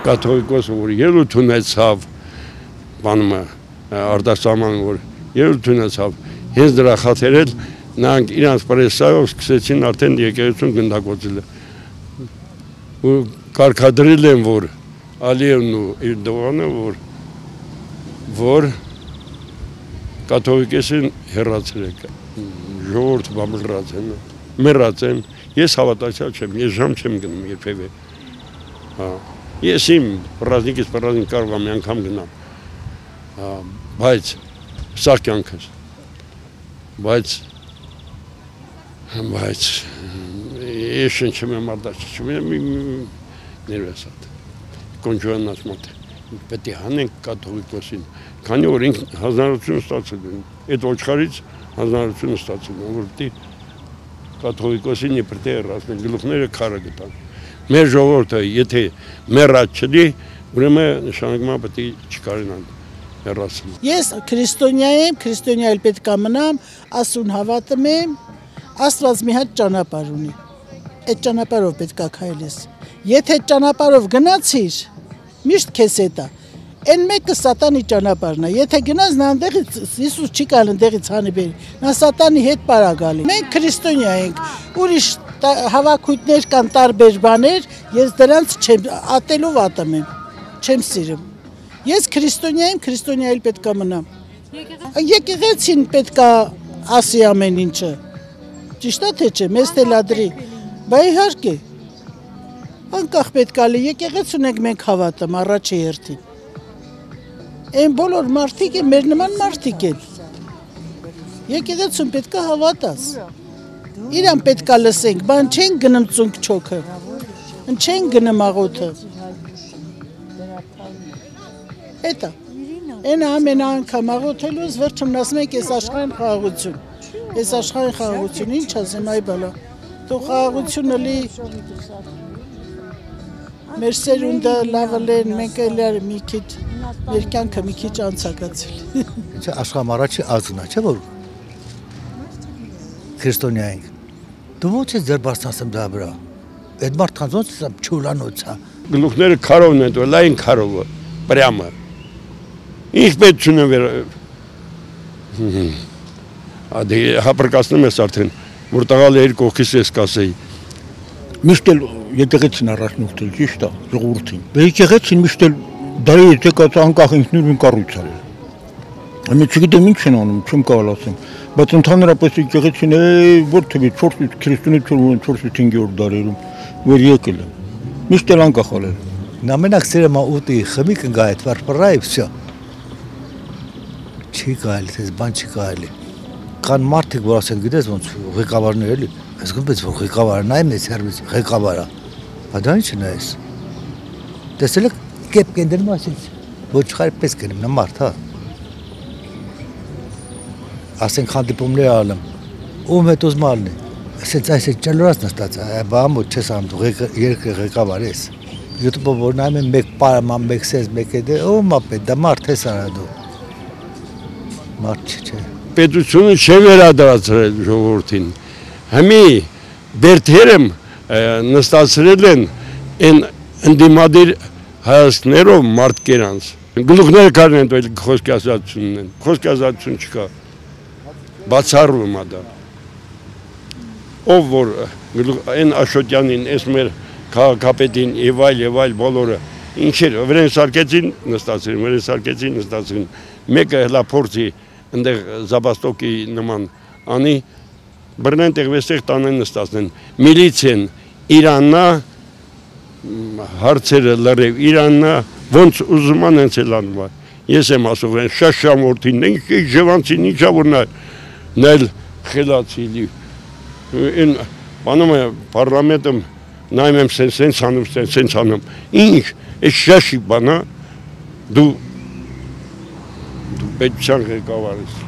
կաթողիկոսը, որ ելույթ ունեցավ, բանումը արտասահման, որ ելույթ ունեցավ, հենց դրա խաթերել, նրանք իրանց պրեսայով սկսեցին արդեն եկեղեցուն գնդակոծել ու կարգադրել են, որ Ալիևն ու Էրդողանը, որ կաթողիկոսին հեռացրել է, ժողովուրդը մեռած են, ես հավատացյալ չեմ, ես ժամ չեմ գնում երբևէ, ես իմ պռազնիկից պռազնիկ կարող եմ մի անգամ գնամ, բայց սա կյանքս, բայց ես շնչում եմ արդաչում եմ ներվեսատ, կոնջոյանաց մոտ, պետք է հանենք կաթողիկոսին, քանի որ ինք հանրություն ստացել են, այդ ոչխարից հանրություն ստացել են, որ կաթողիկոսին իբր թե հեռացնել, գլուխները քարը գտան։ Մեր ժողովուրդը, եթե մեռած չլի, ուրեմն նշանակում պետք է չկարենան հեռացնել։ Ես քրիստոնյա եմ, քրիստոնյա էլ պետք է մնամ, Աստծուն հավատում եմ, Աստված մի հատ ճանապարհ ունի։ Այդ ճանապարհով պետք է քայլես։ Եթե այդ ճանապարհով գնացիր, միշտ քեզ հետ է։ Այն մեկը սատանի ճանապարհն է։ Եթե գնաս նա այնտեղից Հիսուս չի գալ այնտեղից հանի բերի։ Նա սատանի հետ պարա գալի։ Մենք քրիստոնյա ենք։ Ուրիշ հավաքույթներ կան տարբեր բաներ, ես դրանց չեմ ատելով ատում եմ։ Չեմ սիրում։ Ես քրիստոնյա եմ, քրիստոնյա էլ պետք է մնամ։ Եկեղեցին պետք է ասի ամեն ինչը։ Ճիշտ է թե չէ, մեզ թե լադրի։ Բա իհարկե։ Անկախ պետք է լի եկեղեցուն ենք մենք հավատում առաջի հերթին։ Այն բոլոր մարդիկ են, մեր նման մարդիկ են։ Եկեղեցուն պետք է հավատաս։ Իրան պետք է լսենք, բան չեն գնում ծունկ չոքը, չեն գնում աղոթը։ Էտա, այն ամեն անգամ աղոթելուց վերջում ասում ենք ես աշխարհին խաղաղություն։ Ես աշխարհին խաղաղություն, ինչ ասեմ այ բալա։ Թող խաղաղությունը լի մեր սերունդը լավը լեն, մենք էլ մի քիչ մեր կյանքը մի քիչ անցակացել։ Չէ, աշխարհում առաջի ազգն է, չէ՞ որ քրիստոնյա ենք։ Դու ո՞նց ես ձեր բարձրացնում դա վրա։ Այդ մարդկանց ո՞նց է չուլանոց է։ Գլուխները քարովն են, լայն քարովը, պրյամը։ Ինչ պետք չունեմ վեր։ Ադի հապրկացնում ես արդեն, որ տղալը իր կողքից ես կասեի։ Միշտ էլ եկեղեցին առաջնորդել, ճիշտ է, ժողովրդին։ Եկեղեցին միշտ էլ դարի եկած անկախ ինքնուրույն կառույց է։ Ամեն չգիտեմ ինչ են անում, չեմ կարող ասեմ, բայց ընդհանրապես եկեղեցին որ թվի 4 քրիստոնեություն 4-5-րդ դարերում որ եկել է։ Միշտ էլ անկախ ալել։ Նամենակ սերմա ուտի խմի կգա այդ վարպռայ վсё։ Չի կարելի, դες բան չի կարելի։ Կան մարդիկ, որ ասեն, գիտես ոնց ղեկավարներ էլի, ես գիտես որ ղեկավարն այ մեծ հերվից ղեկավարա։ Բա դա ինչ նայես։ Տեսել եք կեպ կենդրում ասից, ոչխարի պես կնեմ նա մարդ, հա։ Ասենք հանդիպումներ ալեմ, ում հետ ուզմալն է, ասենց այս է ճլորած նստած, բա ամոտ չես անում դու երկրի ղեկավար ես։ YouTube-ով որ նայում եմ մեկ պարաման, մեկ սես, մեկ է դե, ում ապետ, դա մարդ ես արա դու։ Մարդ չէ։ Պետությունը չէ վերադարձրել ժողովրդին։ Հիմի բերդերում նստացրել են այն ընդդիմադիր հայացքներով մարդկանց։ Գլուխները քարն են տվել խոսքի ազատությունն են։ Խոսքի ազատություն չկա։ Բացառվում է դա։ Ով որ այն Աշոտյանին, այս մեր քաղաքապետին եւ այլ բոլորը ինչեր վրեն սարկեցին նստացրին, մեկը հլա փորձի այնտեղ Զաբաստոկի նման անի բռնեն տեղվեստեղ տանեն նստացնեն միլիցիան Իրաննա հարցերը լրիվ Իրաննա ոնց ուզում են ցելանվա ես եմ ասում են շաշամորտին ինչ ժևանցին ինչա որ նայել խելացի այն բանում է պարլամենտում նայում եմ սենց անում ինչ այս շաշի բանա դու պետք չան ղեկավար ես